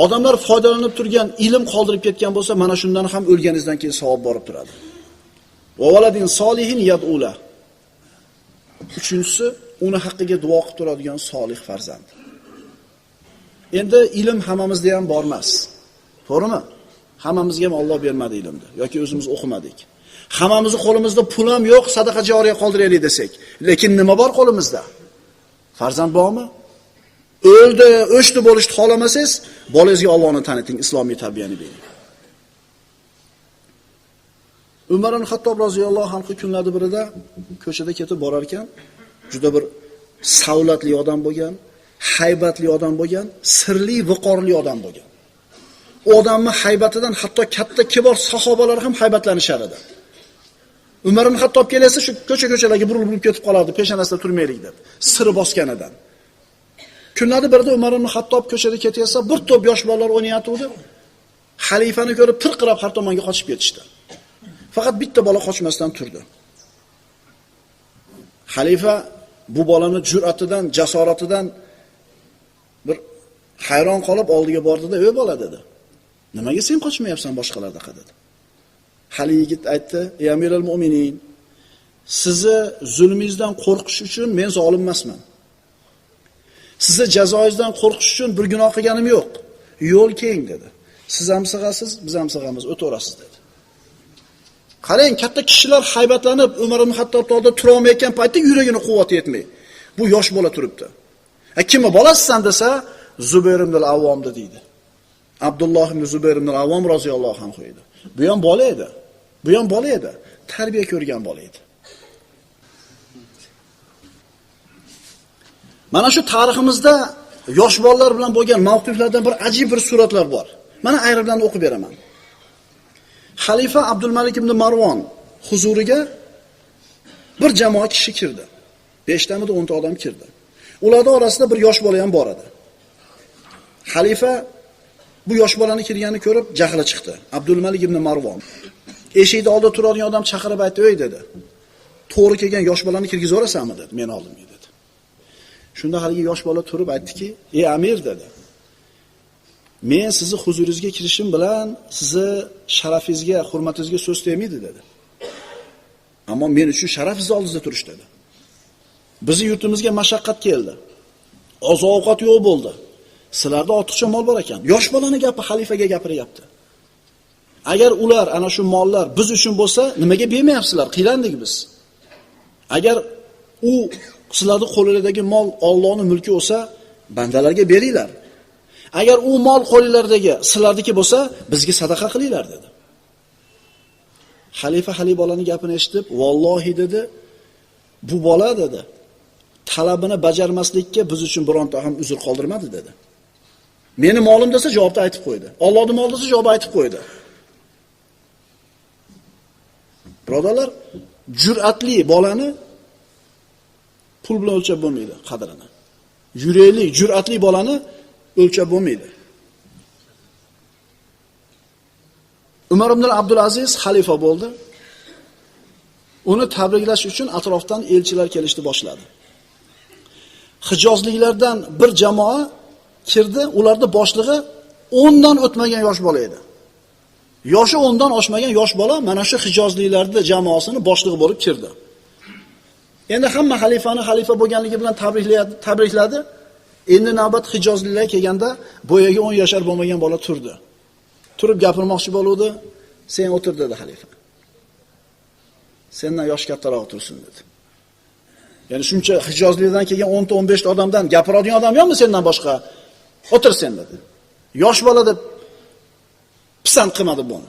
Odamlar foydalanib turgan ilm qoldirib ketgan bo'lsa, mana shundan ham o'lganingizdan keyin savob borib turadi. Va valadin solihin yad'ula. Uchinchisi, uni haqqiga duo qilib turadigan solih farzand. Endi ilm hammamizda ham bor emas. To'g'rimi? Hammamizga ham Alloh bermadi ilmni yoki o'zimiz o'qimadik. Hammamizning qo'limizda pul ham yo'q, sadaqa joriya qoldiraylik desak. Lekin nima bor qo'limizda? Farzand bormi? O'ldi, o'chdi bo'lishni xohlamasangiz, bolangizga Allohni taniting, islomiy tarbiyani bering. Umar ibn Xattob roziyallohu anhu kunlarda birida ko'chada ketib borar ekan, juda bir savlatli odam bo'lgan, haybatli odam bo'lgan, sirli, viqorli odam bo'lgan. U odamning haybatidan hatto katta kibor sahobalar ham haybatlanishar edi. Umar ibn Xattob kelsa shu ko'cha-ko'chalarga burilib ketib qolardi, peshonasida turmaylik deb, siri bosganidan. Kunlarda birida Umar ibn Xattob ko'chada ketayotsa, bir to'p yosh bolalar o'ynayotdi. Xalifani ko'rib tirqirab har tomonga qochib ketishdi. Faqat bitta bola qochmasdan turdi. Xalifa bu bolaning jur'atidan, jasoratidan bir hayron qolib oldiga bordi-da, "Ey bola" dedi. "Nimaga sen qochmayapsan boshqalardaqa?" dedi. Hali yigit aytdi: "Ey Amirul Mu'minin, sizni zulmingizdan qo'rqish uchun men zolim emasman. Sizni jazoingizdan qo'rqish uchun bir gunoh qilganim yo'q. Yo'l keng" dedi. "Siz ham sig'asiz, biz ham sig'amiz, o'taverasiz" dedi. Qarang, katta kishilar haybatlanib Umar ibn Xattobning oldida tura olmayotgan paytda yuragini quvvat yetmay. Bu yosh bola turibdi. Kimni bolasisan desa, Zubayr ibn al-Avvomda deydi. Abdulloh ibn Zubayr ibn al-Avvom roziyallohu anhu edi. Bu ham bola edi. Bu ham bola edi. Tarbiya ko'rgan bola edi. Mana shu tariximizda yosh bolalar bilan bo'lgan mavqiflardan bir ajib bir suratlar bor. Mana ayrimlarni o'qib beraman. Xalifa Abdulmalik ibn Marvon huzuriga bir jamoa kishi kirdi. 5 tamida 10 ta odam kirdi. Ularning orasida bir yosh bola ham bor edi. Xalifa bu yosh bolani kirganini ko'rib jahli chiqdi. Abdulmalik ibn Marvon eshikda oldida turadigan odam chaqirib aytdi, "Ey" dedi. "To'g'ri kelgan yosh bolani kirgizib yuborasanmi?" dedi. "Men oldimga" dedi. Shunda haligi yosh bola turib aytdiki, "Ey amir" dedi. "Men sizni huzuringizga kirishim bilan sizni sharafingizga, hurmatingizga so'z tegmaydi" dedi. "Ammo men uchun sharaf siz oldingizda turish" dedi. "Bizning yurtimizga mashaqqat keldi. Oziq-ovqat yo'q bo'ldi. Sizlarda ortiqcha mol bor ekan." Yosh bolaning gapi xalifaga gapiryapti. "Agar ular ana shu mollar biz uchun bo'lsa, nimaga bermayapsizlar? Qiylandik biz. Agar u sizlarning qo'linglardagi mol Allohning mulki bo'lsa, bandalarga beringlar. Agar u mol qo'linglardagi sizlarniki bo'lsa, bizga sadaqa qilinglar" dedi. Xalifa haligi bolaning gapini eshitib, "Vallohi" dedi, "bu bola" dedi, "talabini bajarmaslikka biz uchun bironta ham uzr qoldirmadi" dedi. "Meni molim" desa javobni aytib qo'ydi. Allohning moli desa javobni aytib qo'ydi. Birodarlar, jur'atli bolani pul bilan o'lchab bo'lmaydi qadrini. Yurakli, jur'atli bolani o'lchab bo'lmaydi. Umar ibn Abdul Aziz xalifa bo'ldi. Uni tabriklash uchun atrofdan elchilar kelishni boshladi. Hijozliklardan bir jamoa kirdi, ularning boshlig'i 10 dan o'tmagan yosh bola edi. Yoshi 10 dan oshmagan yosh bola mana shu hijozliklarning jamoasini boshlig'i bo'lib kirdi. Endi hamma xalifani xalifa bo'lganligi bilan tabrikladi. Endi navbat hijozliklar kelganda boyaga 10 yoshar bo'lmagan bola turdi. Turib gapirmoqchi bo'ldi. "Sen o'tir" dedi xalifa. "Sendan yosh kattaroq tursin" dedi. Ya'ni shuncha hijozlikdan kelgan 10 ta 15 ta odamdan gapiradigan odam yo'qmi sendan boshqa? "O'tir sen" dedi. Yosh bola deb pisand qilmadi buni.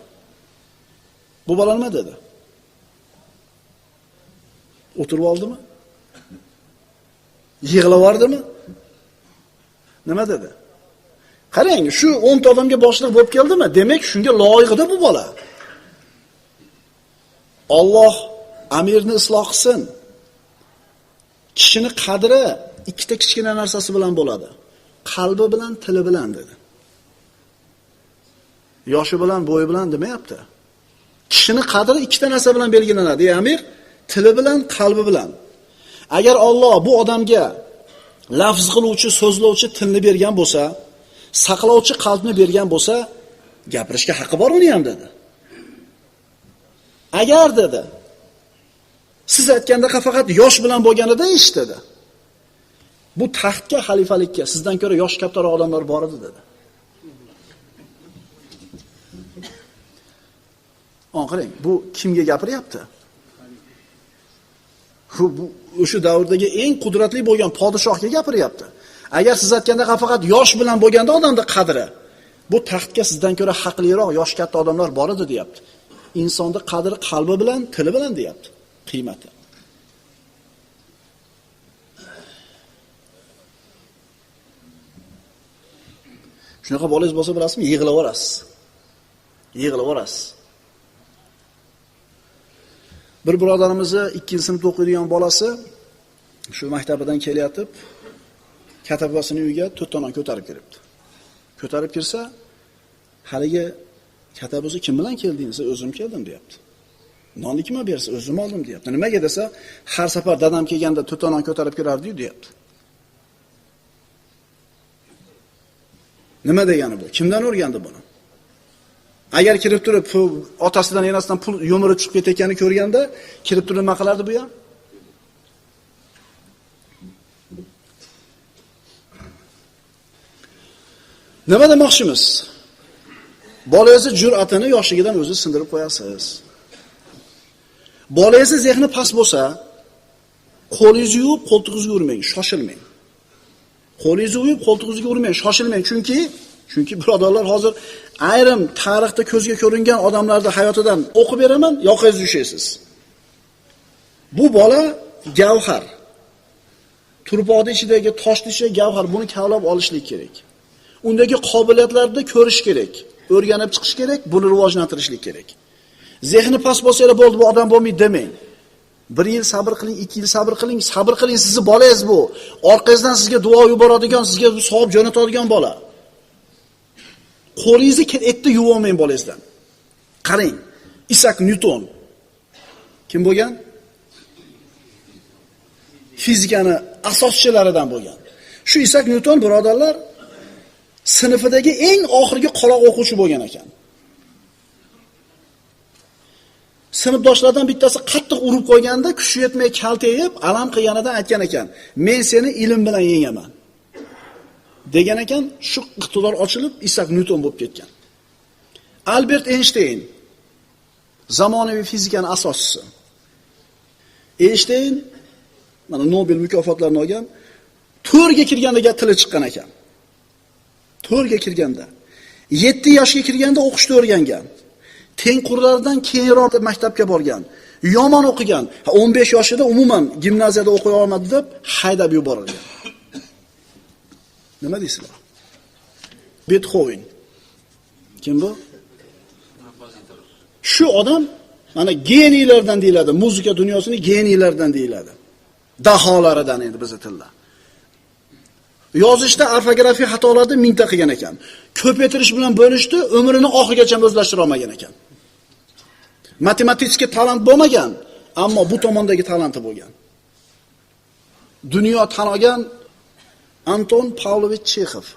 Bu bola nima dedi? O'tirib oldimi? Yig'lab yubordimi? Nima dedi? Qarang, shu 10 ta odamga boshliq bo'lib keldimi? Demak, shunga loyiqda bu bola. Alloh amirni isloh qilsin. Kishini qadri ikkita kichkina narsasi bilan bo'ladi. Qalbi bilan, tili bilan dedi. Yoshi bilan, bo'yi bilan demayapti. Kishini qadri ikkita narsa bilan belgilanadi, ey amir, tili bilan, qalbi bilan. Agar Alloh bu odamga lafz qiluvchi, so'zlovchi tilni bergan bo'lsa, saqlovchi qalbni bergan bo'lsa, gapirishga haqqi bor uni ham dedi. Agar dedi, siz aytganda faqat yosh bilan bo'lganida eshitdi. Bu taxtga, xalifalikka sizdan ko'ra yosh kattaroq odamlar bor edi dedi. Qarang, bu kimga gapiryapti? Bu o'sha davrdagi eng qudratli bo'lgan podshohga gapiryapti. Agar siz aytganda faqat yosh bilan bo'lganda odamning qadri, bu taxtga sizdan ko'ra haqliroq yosh katta odamlar bor edi deyapti. Insonning qadri qalbi bilan, tili bilan deyapti. Qiymati. Shunaqa bolangiz bo'lsa bilasizmi, yig'lab yorasiz. Yig'lab yorasiz. Bir birodarimizni 2-sinfda o'qiydigan bolasi shu maktabidan kelyotib, katabasining uyiga 4 ta non ko'tarib kiribdi. Ko'tarib kirsa, haligi katabosi kim bilan keldingiz? O'zim keldim deyapti. Nonni kim bersa, o'zim oldim deyapti. Nimaga desa, har safar dadam kelganda 4 ta non ko'tarib kirardi deyapti. Nima degani bu? Kimdan o'rgandi buni? Agar kirib turib, otasidan enasidan pul yo'mirib chiqib ketayotganini ko'rganda, kirib turib nima qilardi bu ham? Nima demoqchimiz? Bolangizni jur'atini yoshligidan o'zi sindirib qo'yasiz. Bolangizni zehni past bo'lsa, qo'lingizni yuvib, qo'ltig'ingizga urmang, shoshilmang. Qo'lingizni yuvib, qo'ltig'ingizga urmang, shoshilmang, chunki birodarlar, hozir ayrim tarixda ko'zga ko'ringan odamlarning hayotidan o'qib beraman, yoqangizni ushaysiz. Bu bola gavhar. Turpoqning ichidagi toshning ichidagi gavhar, buni kavlab olishlik kerak. Undagi qobiliyatlarni ko'rish kerak, o'rganib chiqish kerak, buni rivojlantirishlik kerak. Zehni past bo'lsa bo'ldi, bu odam bo'lmaydi demang. 1 yil sabr qiling, 2 yil sabr qiling, sizni bolangiz bu. Orqangizdan sizga duo yuboradigan, sizga savob jo'natadigan bola. Qo'lingizni etdi yuvolmang bolangizdan. Qarang, Isak Nyuton kim bo'lgan? Fizikani asoschilaridan bo'lgan. Shu Isak Nyuton birodarlar sinfidagi eng oxirgi qoloq o'quvchi bo'lgan ekan. Sinfdoshlardan bittasi qattiq urib qo'yganda, kuchi yetmay kaltayib, alam qilganidan aytgan ekan: "Men seni ilm bilan yengaman." degan ekan, shu iqtidor ochilib Isak Nyuton bo'lib ketgan. Albert Einstein zamonaviy fizikaning asoschisi. Einstein mana Nobel mukofotlarini olgan, 4 ga kirganda tili chiqqan ekan. 4 ga kirganda, 7 yoshga kirganda o'qishni o'rgangan. Tengqurlaridan keyinroq maktabga borgan. Yomon o'qigan. 15 yoshida umuman gimnaziyada o'qiy olmadi deb haydab yuborilgan. Nima deysizlar? Beethoven. Kim bu? Shu odam mana geniylardan deyiladi. Muzika dunyosining geniylardan deyiladi. Daholaridan endi bizning tilda. Yozishda orfografiya xatolarni mingta qilgan ekan. Ko'paytirish bilan bo'lishdi, umrining oxirigacha o'zlashtira olmagan ekan. Matematik talant bo'lmagan, ammo bu tomondagi talanti bo'lgan. Dunyo tan olgan Anton Pavlovich Chekhov.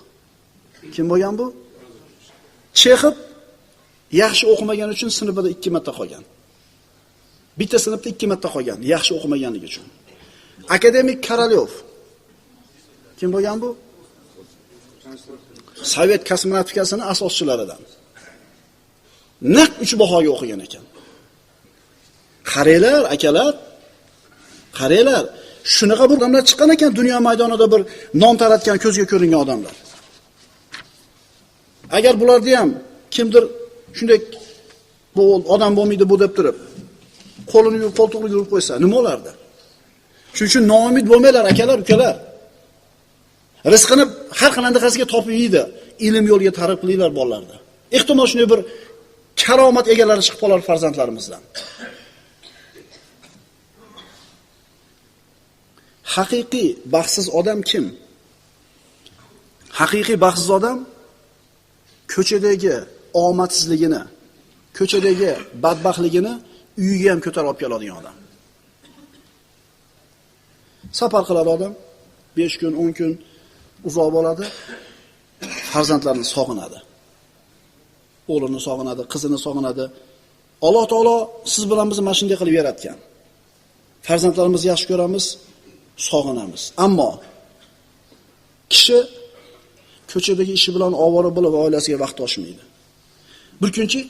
Kim bo'lgan bu? Chekhov yaxshi o'qimagani uchun sinfida 2 marta qolgan. Bitta sinfda 2 marta qolgan, yaxshi o'qimaganligi uchun. Akademik Korolyov. Kim bo'lgan bu? Sovet kosmonavtikasining asoschilaridan. Naq 3 bahoga o'qigan ekan. Qaranglar, akalar. Qaranglar, shunaqa bir odamlar chiqqan ekan dunyo maydonida, bir nom taratgan, ko'zga ko'ringan odamlar. Agar bularni ham kimdir shunday bu odam bo'lmaydi bu deb turib, qo'lini yuvib, qo'ltig'iga yurib qo'ysa, nima bo'lardi? Shuning uchun noumid bo'lmanglar, akalar, ukalar. Rizqini har qanaqasiga topib yeydi. Ilm yo'liga targ'ib qilinglar bolalarni. Ehtimol shunday bir karomat egalari chiqib qolar farzandlarimizdan. Haqiqiy baxtsiz odam kim? Haqiqiy baxtsiz odam ko'chadagi omadsizligini, ko'chadagi badbaxtligini uyiga ham ko'tarib olib keladigan odam. Safar qiladi odam, 5 kun, 10 kun uzoq bo'ladi, farzandlarini sog'inadi. O'g'lini sog'inadi, qizini sog'inadi. Alloh taolo siz bilan bizni mana shunday qilib yaratgan. Farzandlarimizni yaxshi ko'ramiz, sog'inamiz. Ammo kishi ko'chadagi ishi bilan ovora bo'lib oilasiga vaqt ochmaydi. Bir kunchi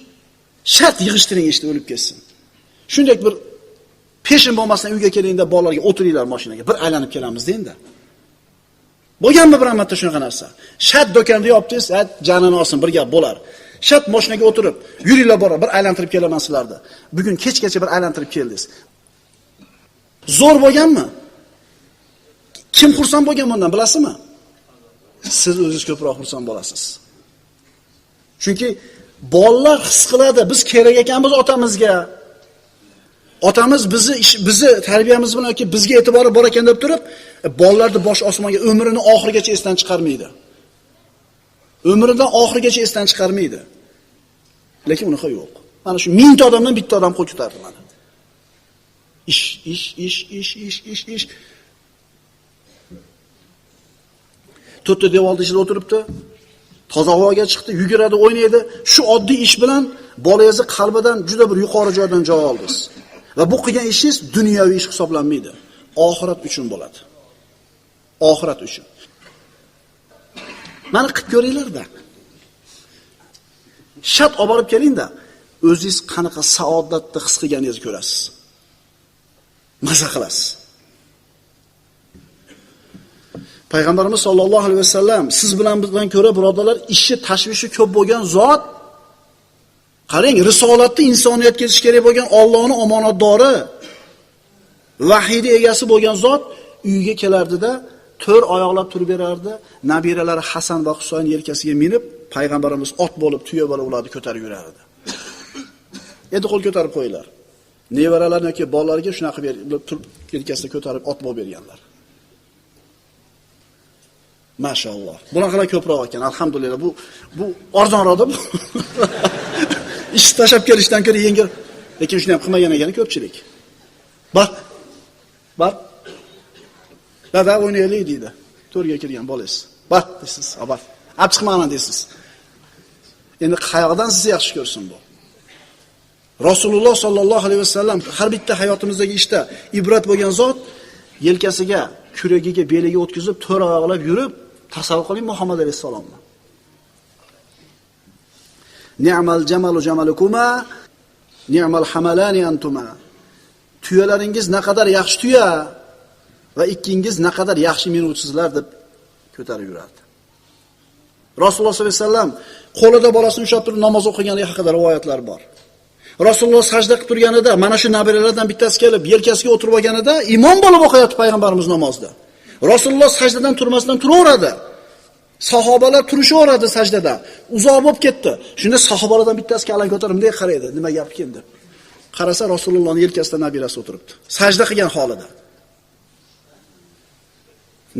shart yig'ishtiring ishni o'lib ketsin. Shunday bir peshin bo'lmasdan uyga kelingda bolalarga o'tiringlar mashinaga, bir aylanib kelamiz deyinda. Bo'lganmi bir marta shunaqa narsa? Shart do'konda yopdingiz, janini olsin, bir gap bo'lar. Shart mashinaga o'tirib, yuringlar bora, bir aylantirib kelaman sizlarni. Bugun kechgacha bir aylantirib keldingiz. Zo'r bo'lganmi? Kim xursand bo'lgan bundan bilasizmi? Siz o'zingiz ko'proq xursand bo'lasiz. Chunki bolalar his qiladi, biz kerak ekanmiz otamizga. Otamiz bizni tarbiyamiz bilan yoki bizga e'tibori bor ekan deb turib, bolalarni bosh osmonga umrini oxirigacha esdan chiqarmaydi. Umridan oxirigacha esdan chiqarmaydi. Lekin unaqa yo'q. Mana shu 1000 ta odamdan bitta odam qo'l ko'tardi mana. Ish. To'rtta devorning ichida o'tiribdi. Toza havoga chiqdi, yuguradi, o'ynaydi. Shu oddiy ish bilan bolangizni qalbidan juda bir yuqori joydan joy oldingiz. Va bu qilgan ishingiz dunyoviy ish hisoblanmaydi. Oxirat uchun bo'ladi. Oxirat uchun. Mana qilib ko'ringlar-da. Shat olib borib keling-da, o'zingiz qanaqa saodatni his qilganingizni ko'rasiz. Maza qilasiz. Payg'ambarimiz sollallohu alayhi vasallam siz bilan bizdan ko'ra birodarlar ishi tashvishi ko'p bo'lgan zot. Qarang, risolatni insoniyatga yetish kerak bo'lgan Allohning omonatdori, vahiyni egasi bo'lgan zot uyga kelardida, to'r oyoqlab turib berardi. Nabiralari Hasan va Husayn yelkasiga minib, payg'ambarimiz ot bo'lib, tuya bo'lib ularni ko'tarib yurardi. Endi qo'l ko'tarib qo'yinglar. Nevaralar yoki bolalarga shunaqa berib turib yelkasida ko'tarib ot bo'lib berganlar. Maşalloh. Bunaqalar ko'proq ekan, alhamdulillah. Bu arzonroqda bu. Ish tashab kelishdan ko'ra yengil. Lekin shuni ham qilmagan ekan ko'pchilik. Bak. Dada o'ynaylik deydi. To'rga kirgan bolangiz. Bak deysiz, abar. Olib chiqmayman deysiz. Endi qayoqdan sizni yaxshi ko'rsin bu? Rasululloh sollallohu alayhi vasallam har bitta hayotimizdagi ishda ibrat bo'lgan zot yelkasiga, kuragiga, beliga o'tkazib, to'r oyoqlab yurib, tasavvur qiling Muhammad alayhisalomni. Ni'mal jamalu jamalukuma, ni'mal hamalani antuma. Tuyalaringiz naqadar yaxshi tuya va ikkingiz naqadar yaxshi minuvchisizlar deb ko'tarib yurardi. Rasululloh sollallohu alayhi vasallam qo'lida bolasini ushlab turib namoz o'qiganligi haqida rivoyatlar bor. Rasululloh sajda qilib turganida mana shu nabiralardan bittasi kelib yelkasiga o'tirib olganida imom bo'lib o'qiyapti payg'ambarimiz namozda. Rasululloh sajdadan turmasdan turaveradi. Sahobalar turishaveradi sajdada. Uzoq bo'lib ketdi. Shunda sahobalardan bittasi kalan ko'tarib bunday qaraydi. Nima gap ekan deb. Qarasa Rasulullohning yelkasida nabirasi o'tiribdi. Sajda qilgan holida.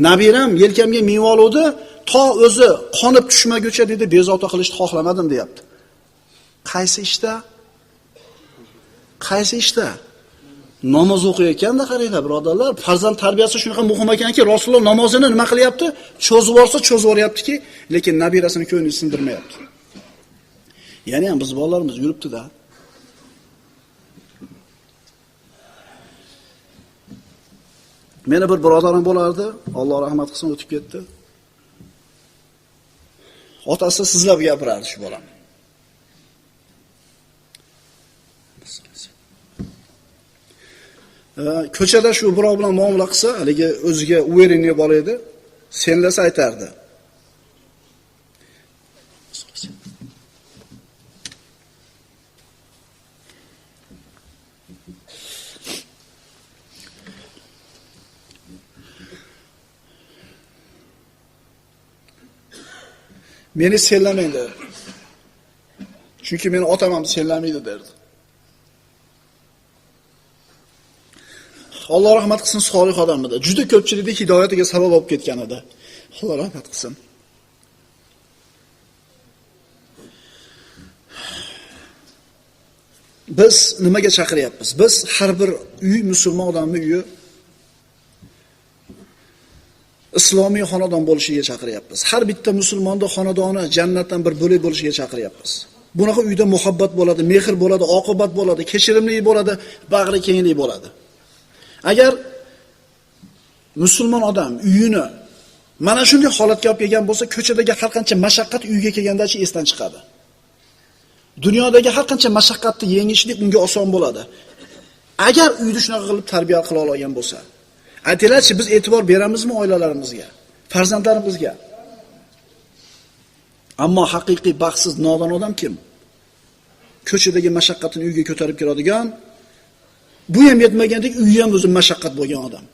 Nabiram yelkamga minib oluvdi, to o'zi qonib tushmaguncha dedi, bezovta qilishni xohlamadim deyapti. Qaysi ishda? Namoz o'qiyotganda qaranglar birodarlar, farzand tarbiyasi shunaqa muhim ekanki, Rasululloh namozini nima qilyapti? Cho'zib olsa cho'zivoryaptiki, lekin nabirasini ko'nglini sindirmayapti. Ya'ni ham biz bolalarimiz yuribdi-da. Meni bir birodarim bo'lardi, Alloh rahmat qilsin, o'tib ketdi. Otasi sizlab gapirardi shu bolam. Ko'chada shu birov bilan muomala qilsa, haligi o'ziga uverenniy bola edi, senlasa aytardi. Meni senlamang dedi. Chunki meni otam ham senlamaydi derdi. Alloh rahmat qilsin, solih odam edi. Juda ko'pchilikning hidoyatiga sabab bo'lib ketgan edi. Alloh rahmat qilsin. Biz nimaga chaqiryapmiz? Biz har bir uy musulmon odamning uyi islomiy xonadon bo'lishiga chaqiryapmiz. Har bitta musulmonning xonadoni jannatdan bir bo'lak bo'lishiga chaqiryapmiz. Bunaqa uyda muhabbat bo'ladi, mehr bo'ladi, oqibat bo'ladi, kechirimli bo'ladi, bag'ri kenglik bo'ladi. Agar musulmon odam uyini mana shunday holatga olib kelgan bo'lsa, ko'chadagi har qancha mashaqqat uyga kelgandachi esdan chiqadi. Dunyodagi har qancha mashaqqatni yengishlik unga oson bo'ladi. Agar uyni shunaqa qilib tarbiya qila olgan bo'lsa, aytinglarchi, biz e'tibor beramizmi oilalarimizga, farzandlarimizga? Ammo haqiqiy baxtsiz nodon odam kim? Ko'chadagi mashaqqatni uyga ko'tarib keladigan, bu ham yetmagandek uyi ham o'zi mashaqqat bo'lgan odam.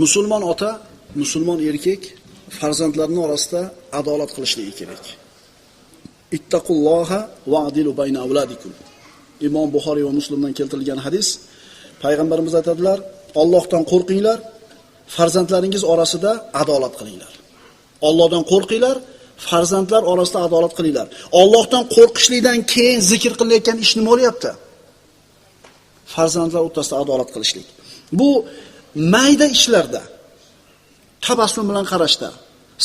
Musulmon ota, musulmon erkak farzandlarining orasida adolat qilishligi kerak. Ittaqulloha wa'dilu bayna avladikum. Imom Buxoriy va Muslimdan keltirilgan hadis. Payg'ambarimiz aytadilar, Allohdan qo'rqinglar, farzandlaringiz orasida adolat qilinglar. Allohdan qo'rqinglar, farzandlar orasida adolat qilinglar. Allohdan qo'rqishlikdan keyin zikr qilinayotgan ish nima bo'lyapti? Farzandlar o'rtasida adolat qilishlik. Bu mayda ishlarda, tabassum bilan qarashda,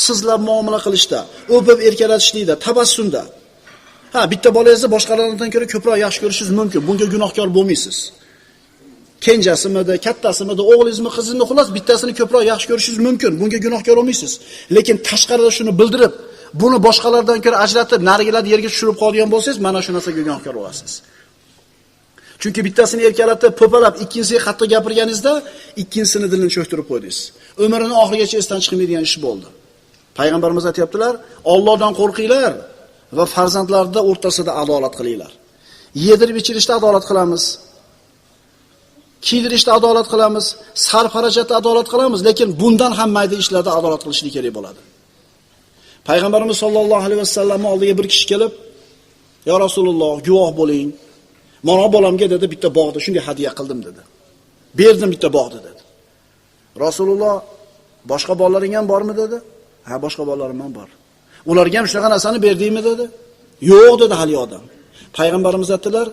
sizlab muomala qilishda, o'pib erkalatishlikda, tabassumda. Bitta bolangizni boshqalardan ko'ra ko'proq yaxshi ko'rishingiz mumkin. Bunga gunohkor bo'lmaysiz. Kenjasimidi, kattasimidi, o'g'lingizmi, qizingizni, xullas bittasini ko'proq yaxshi ko'rishingiz mumkin. Bunga gunohkor bo'lmaysiz. Lekin tashqarida shuni bildirib, buni boshqalardan ko'ra ajratib, narigilarni yerga tushirib qolgan bo'lsangiz, mana shu narsaga gunohkor bo'lasiz. Chunki bittasini erkalatib, po'palab, ikkinchisiga qattiq gapirganingizda, ikkinchisini dilini cho'ktirib qo'ydingiz. Umrining oxirigacha esdan chiqmaydigan ish bo'ldi. Payg'ambarimiz aytibdilar, Allohdan qo'rqinglar va farzandlarda o'rtasida adolat qilinglar. Yedirib ichirishda adolat qilamiz. Kiydirishda adolat qilamiz, sarf-xarajatda adolat qilamiz, lekin bundan ham mayda ishlarda adolat qilishlik kerak bo'ladi. Payg'ambarimiz sollallohu alayhi vasallamning oldiga bir kishi kelib, "Ya Rasululloh, guvoh bo'ling. Mana bolamga dedi bitta bog'da shunday hadiya qildim" dedi. "Berdim bitta bog'da" dedi. Rasululloh, "Boshqa bolalaring ham bormi?" dedi. "Ha, boshqa bolalarim ham bor." "Ularga ham shunaqa narsani berdingmi?" dedi. "Yo'q" dedi hali odam. Payg'ambarimiz aytdilar,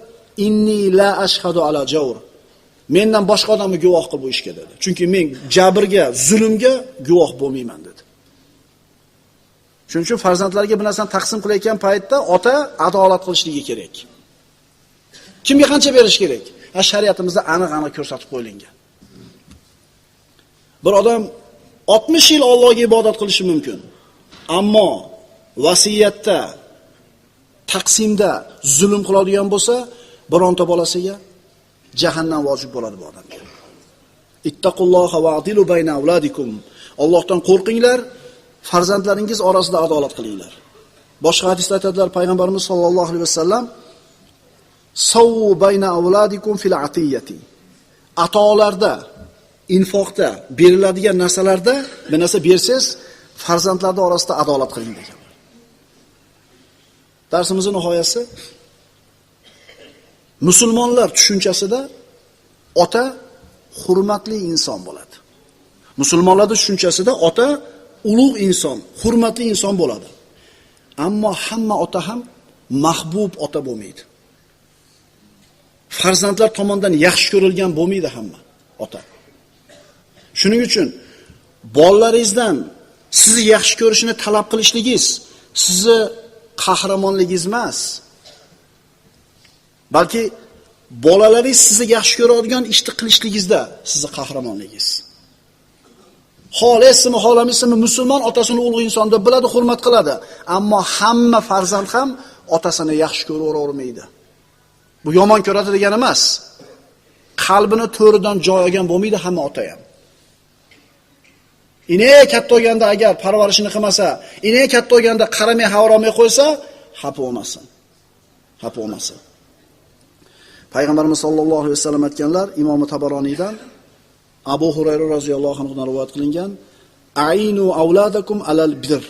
"Inni la ashhadu ala jawr." Mendan boshqa odamni guvoh qil bu ishga dedi. Chunki men jabrga, zulmga guvoh bo'lmayman dedi. Shuning uchun farzandlarga bir narsani taqsim qilayotgan paytda ota adolat qilishligi kerak. Kimga qancha berish kerak? Shariatimizda aniq-aniq ko'rsatib qo'yilgan. Bir odam 60 yil Allohga ibodat qilishi mumkin. Ammo vasiyatda, taqsimda zulm qiladigan bo'lsa, bironta bolasiga jahannam vojib bo'ladi bu odamga. Ittaqulloha va adilu bayna avladikum. Allohdan qo'rqinglar, farzandlaringiz orasida adolat qilinglar. Boshqa hadisda aytadilar Payg'ambarimiz sollallohu alayhi vasallam, "Sawu bayna avladikum fil atiyati." Atolarda, infoqda, beriladigan narsalarda bir narsa bersangiz, farzandlar orasida adolat qiling degan. Darsimizning nihoyasi musulmonlar tushunchasida ota hurmatli inson bo'ladi. Musulmonlarning tushunchasida ota ulug' inson, hurmatli inson bo'ladi. Ammo hamma ota ham mahbub ota bo'lmaydi. Farzandlar tomonidan yaxshi ko'rilgan bo'lmaydi hamma ota. Shuning uchun bolalaringizdan sizni yaxshi ko'rishini talab qilishligingiz sizni qahramonligingiz emas. Balki bolalaringiz sizni yaxshi ko'radigan ishni qilishligingizda sizni qahramonligingiz. Xohlaysizmi, xohlamaysizmi, musulmon otasini ulug' inson deb biladi, hurmat qiladi. Ammo hamma farzand ham otasini yaxshi ko'ravermaydi. Bu yomon ko'radi degani emas. Qalbini to'ridan joy olgan bo'lmaydi hamma ota ham. Ine katta bo'lganda agar parvarishini qilmasa, ine katta bo'lganda qaramay havoromay qo'ysa, xafa bo'lmasin. Xafa bo'lmasin. Payg'ambarimiz sollallohu alayhi vasallam aytganlar, Imom Tabaroniydan Abu Hurayra roziyallohu anhudan rivoyat qilingan, "Ainu avladakum alal bir."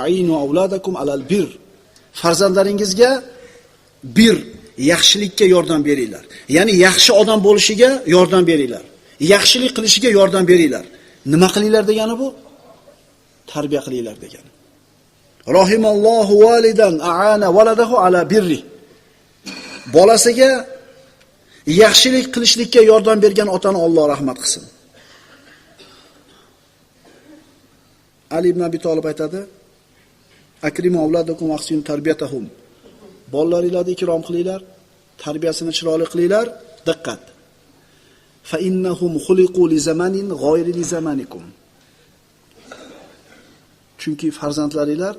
Ainu avladakum alal bir. Farzandlaringizga bir yaxshilikka yordam beringlar. Ya'ni yaxshi odam bo'lishiga yordam beringlar. Yaxshilik qilishiga yordam beringlar. Nima qilinglar degani bu? Tarbiya qilinglar degani. Rahimallohu validan aana waladahu ala birri. Bolasiga yaxshilik qilishlikka yordam bergan otani Alloh rahmat qilsin. Ali ibn Abi Talib aytadi, "Akrimu avladakum wa ahsinu tarbiyatahum." Bolalaringlarni ikrom qilinglar, tarbiyasini chiroyli qilinglar. Diqqat. Fa innahum khuliqu li zamanin g'ayri li zamanikum. Chunki farzandlaringlar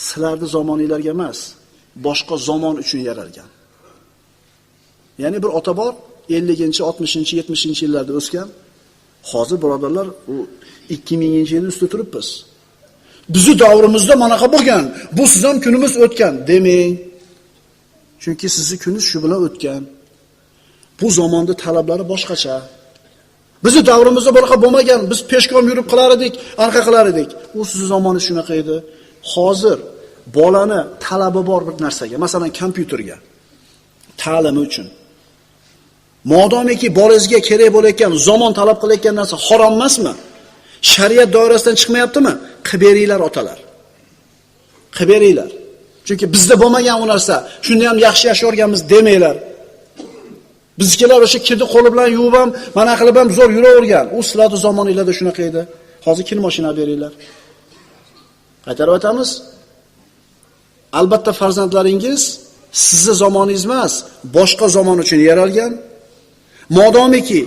sizlarning zamoningizlarga emas, boshqa zamon uchun yaralgan. Ya'ni bir ota bor, 50-chi, 60-chi, 70-chi yillarda o'sgan. Hozir birodarlar, u 2000-yilning ustida turibmiz. Bizi davrimizda manaqa bo'lgan, bu siz ham kunimiz o'tgan demang. Chunki sizning kuningiz shu bilan o'tgan. Bu zamonda talablari boshqacha. Bizi davrimizda bunaqa bo'lmagan, biz peshkom yurib qilar edik, anaqa qilar edik. U sizning zamoningiz shunaqa edi. Hozir bolani talabi bor bir narsaga, masalan kompyuterga, ta'limi uchun. Modomiki bolangizga kerak bo'layotgan, zamon talab qilayotgan narsa harom emasmi? Shariat doirasidan chiqmayaptimi? Qilib beringlar otalar. Qilib beringlar. Chunki bizda bo'lmagan u narsa. Shunda ham yaxshi yashayorganmiz demanglar. Bizkilar o'sha kirdi qo'li bilan yuvib ham, mana qilib ham zo'r yuravergan. U sizlarning zamoningizda shunaqa edi. Hozir kir mashina beringlar. Qaytarib o'tamiz. Albatta farzandlaringiz sizning zamoningiz emas, boshqa zamon uchun yaralgan. Modomiki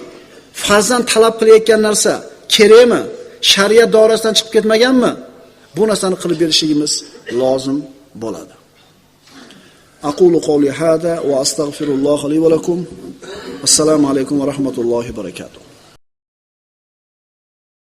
farzand talab qilayotgan narsa kerakmi? Shariat doirasidan chiqib ketmaganmi? bu narsani qilib berishimiz lozim bo'ladi. Aqulu qawli hada va astaghfirulloh li va lakum. Assalomu alaykum va rahmatullohi va barakatuh.